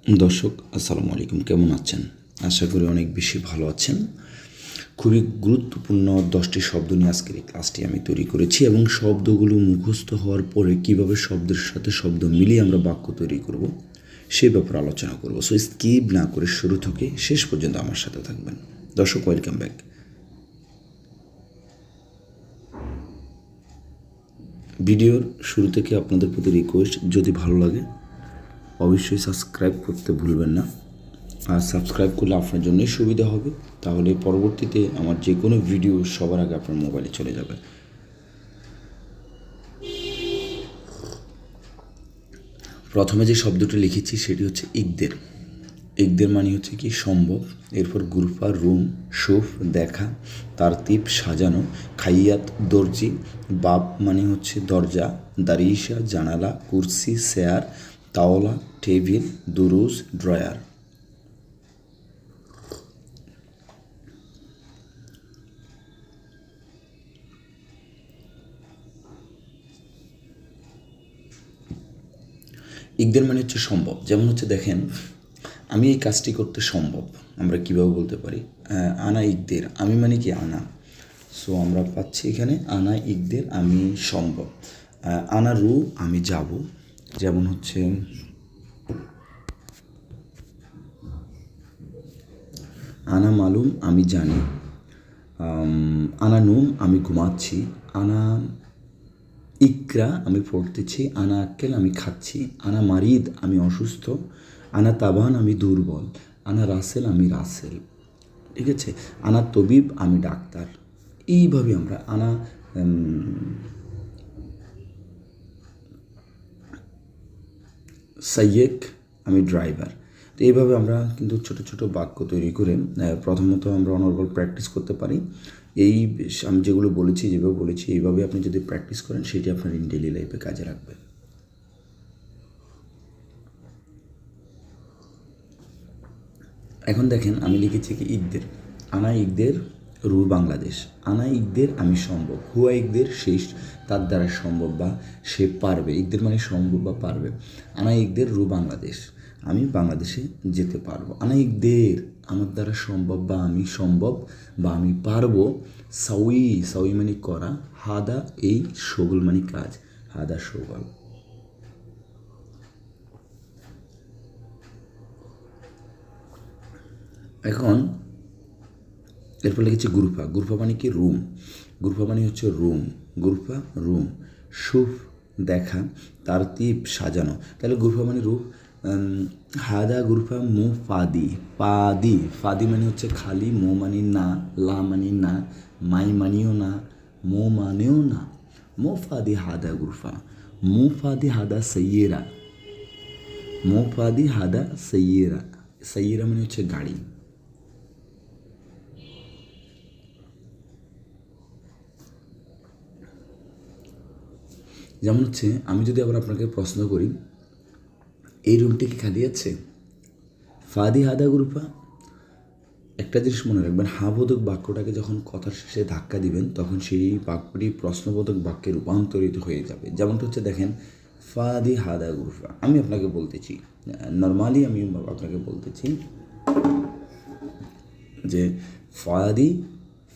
দর্শক আসসালামু আলাইকুম, কেমন আছেন? আশা করি অনেক বেশি ভালো আছেন। খুবই গুরুত্বপূর্ণ 10টি শব্দ নিয়ে আজকের এই ক্লাসটি আমি তৈরি করেছি এবং শব্দগুলো মুখস্থ হওয়ার পরে কীভাবে শব্দের সাথে শব্দ মিলিয়ে আমরা বাক্য তৈরি করব সেই ব্যাপারে আলোচনা করব। সো স্কিপ না করে শুরু থেকে শেষ পর্যন্ত আমার সাথে থাকবেন। দর্শক, ওয়েলকাম ব্যাক। ভিডিওর শুরু থেকে আপনাদের প্রতি রিকোয়েস্ট, যদি ভালো লাগে অবশ্যই সাবস্ক্রাইব করতে ভুলবেন না। আর সাবস্ক্রাইব করলে আপনার জন্যই সুবিধা হবে, তাহলে পরবর্তীতে আমার যে কোনো ভিডিও সবার আগে আপনার মোবাইলে চলে যাবে। প্রথমে যে শব্দটি লিখেছি সেটি হচ্ছে ইকদের। ইকদের মানে হচ্ছে কি সম্ভব। এরপর গুরফা রুম, সুফ দেখা, তারতিব সাজানো, খাইয়াত দর্জি, বাব মানে হচ্ছে দরজা, দারিশা জানালা, কুরসি চেয়ার, তাওলা টেবিল, দুরুজ ড্রয়ার। ইকদের মানে হচ্ছে সম্ভব। যেমন হচ্ছে দেখেন, আমি এই কাজটি করতে সম্ভব, আমরা কীভাবে বলতে পারি? আনা ইকদের, আমি মানে কি আনা। সো আমরা পাচ্ছি এখানে আনা ইকদের, আমি সম্ভব। আনা রু, আমি যাব। যেমন হচ্ছে আনা মালুম, আমি জানি। আনা নুম, আমি ঘুমাচ্ছি। আনা ইকরা, আমি পড়তেছি। আনা আক্কেল, আমি খাচ্ছি। আনা মারিদ, আমি অসুস্থ। আনা তাবান, আমি দুর্বল। আনা রাসেল, আমি রাসেল। ঠিক আছে। আনা তবিব, আমি ডাক্তার। এইভাবে আমরা আনা সাইয়েক, আমি ড্রাইভার। তো এইভাবে আমরা কিন্তু ছোট ছোট বাক্য তৈরি করে প্রথমত আমরা অনর্গল প্র্যাকটিস করতে পারি। এই আমি যেগুলো বলেছি, যেভাবে বলেছি, এইভাবে আপনি যদি প্র্যাকটিস করেন সেটি আপনার ইন ডেইলি লাইফে কাজে লাগবে। এখন দেখেন, আমি লিখেছি কি ইকদের। আনা ইকদের রু বাংলাদেশ। আনা ইকদের, আমি সম্ভব। হুয়া ইকদের, সেই তার দ্বারা সম্ভব বা সে পারবে। ইকদের মানে সম্ভব বা পারবে। আনা ইকদের রু বাংলাদেশ, আমি বাংলাদেশে যেতে পারবো। আনা ইকদের, আমার দ্বারা সম্ভব বা আমি সম্ভব বা আমি পারবো। সাউই, সাউই মানে করা। হাদা, এই। শগল মানে কাজ। হাদা শগল। এখন এরপর লিখেছি গুরফা। গুরফা মানে কি? রুম। গুরফা মানে হচ্ছে রুম। গুরফা রুম। সুফ দেখা, তারতিব সাজানো। তাহলে গুরফা মানে রূপ। হাদা গুরফা মু ফাদি। পাদি, ফাদি মানে হচ্ছে খালি। মো মানে না, লা মানে না, মাই মানিও না, মো মানেও না। মো ফাদি হাদা গুরফা। মু ফাদি হাদা সৈয়েরা। মো ফাদি হাদা সৈয়েরা। সৈয়েরা মানে হচ্ছে গাড়ি। যেমন হচ্ছে, আমি যদি আবার আপনাকে প্রশ্ন করি, এই রুমটি কি খালি আছে? ফাদি হাদা গ্রুপা। একটা জিনিস মনে রাখবেন, হাবোধক বাক্যটাকে যখন কথার শেষে ধাক্কা দিবেন তখন সেই বাক্যটি প্রশ্নবোধক বাক্যে রূপান্তরিত হয়ে যাবে। যেমনটা হচ্ছে দেখেন, ফাদি হাদা গ্রুপা। আমি আপনাকে বলতেছি, নর্মালি আমি আপনাকে বলতেছি যে ফাদি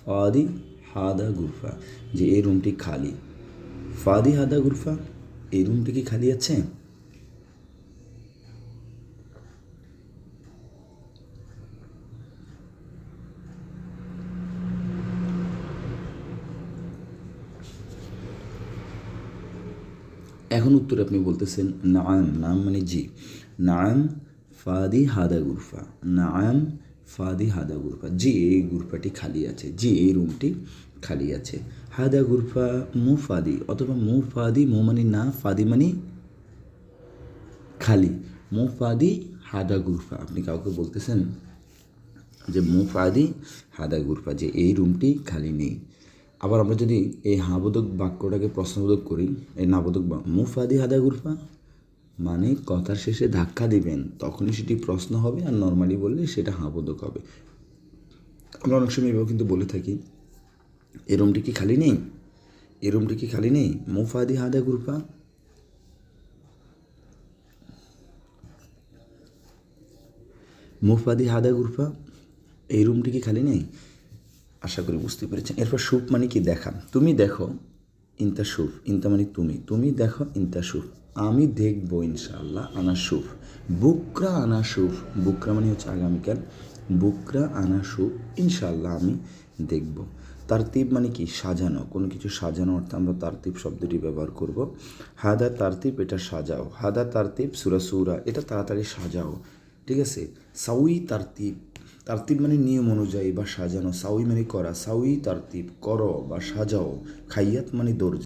ফাদি হাদা গুরফা, যে এই রুমটি খালি। ফাদি হাদা গুরফা, এই রুমটি কি খালি আছে? এখন উত্তরে আপনি বলতেছেন নাম। নাম মানে জি। নাম ফাদি হাদা গুরফা। নাম ফাদি হাদা গুরফা, জি এই গুরফাটি খালি আছে। জি এই রুমটি খালি আছে। হাদা গুরফা মু ফাদি, অথবা মু ফাদি, মু মানে না, ফাদি মানে খালি। মু ফাদি হাদা গুরফা, আপনি কাউকে বলতেছেন যে মু ফাদি হাদা গুরফা, যে এই রুমটি খালি নেই। আবার আমরা যদি এই হাবোধক বাক্যটাকে প্রশ্নবোধক করি, এই নাবোধক মুফাদি হাদা গুরফা মানে কথার শেষে ধাক্কা দিবেন তখনই সেটি প্রশ্ন হবে, আর নর্মালি বললে সেটা হাবোধক হবে। আমরা অনেক সময় এভাবে কিন্তু বলে থাকি, এই রুমটি কি খালি নেই? এই রুমটি কি খালি নেই? মুফাদি হাদা গুরফা। মুফাদি হাদা গুরফা, এই রুমটি কি খালি নেই? আশা করি বুঝতে পেরেছেন। এরপর সুফ মানে কি দেখা, তুমি দেখো, ইনতা সুফ, ইনতা মানে তুমি, তুমি দেখো, ইনতা সুফ, আমি দেখবো ইনশাআল্লাহ, আনা সুফ, বুকরা আনা সুফ, বুকরা মানে হচ্ছে আগামীকাল, বুকরা আনা সুফ, ইনশাআল্লাহ আমি দেখব। তারতিব মানে কি সাজানো, কোনো কিছু সাজানো অর্থে আমরা তারতিব শব্দটি ব্যবহার করব। হাদা তারতিব, এটা সাজাও, হাদা তারতিব সুরা সুরা, এটা তাড়াতাড়ি সাজাও, ঠিক আছে। সাউই তারতিব, তারতিব মানে নিয়ম অনুযায়ী বা সাজানো, সাউই মানে করা, সাউই তারতিব করো বা সাজাও। খাইয়াত মানে দর্জি।